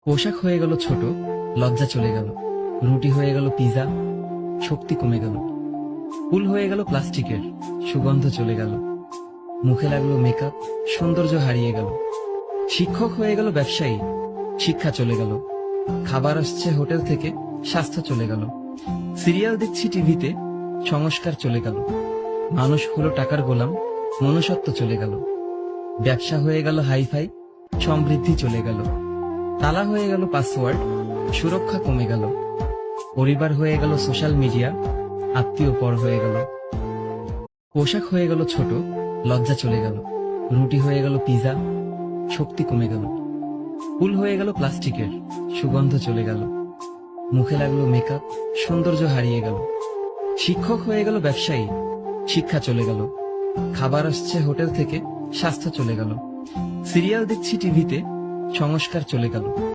পোশাক হয়ে গেল ছোট, লজ্জা চলে গেল। রুটি হয়ে গেল পিজা, শক্তি কমে গেল। ফুল হয়ে গেল প্লাস্টিকের, সুগন্ধ চলে গেল। মুখে লাগলো মেকআপ, সৌন্দর্য হারিয়ে গেল। শিক্ষক হয়ে গেল ব্যবসায়ী, শিক্ষা চলে গেল। খাবার আসছে হোটেল থেকে, স্বাস্থ্য চলে গেল। সিরিয়াল দেখছি টিভিতে, সংস্কার চলে গেল। মানুষ হলো টাকার গোলাম, মনুষ্যত্ব চলে গেল। ব্যবসা হয়ে গেল হাইফাই, সমৃদ্ধি চলে গেল। তালা হয়ে গেল পাসওয়ার্ড, সুরক্ষা কমে গেল। পরিবার হয়ে গেল সোশ্যাল মিডিয়া, আত্মীয় পর হয়ে গেল। পোশাক হয়ে গেল ছোট, লজ্জা চলে গেল। রুটি হয়ে গেল পিজা, শক্তি কমে গেল। ফুল হয়ে গেল প্লাস্টিকের, সুগন্ধ চলে গেল। মুখে লাগলো মেকআপ, সৌন্দর্য হারিয়ে গেল। শিক্ষক হয়ে গেল ব্যবসায়ী, শিক্ষা চলে গেল। খাবার আসছে হোটেল থেকে, স্বাস্থ্য চলে গেল। সিরিয়াল দেখছি টিভিতে, সংস্কার চলে গেল।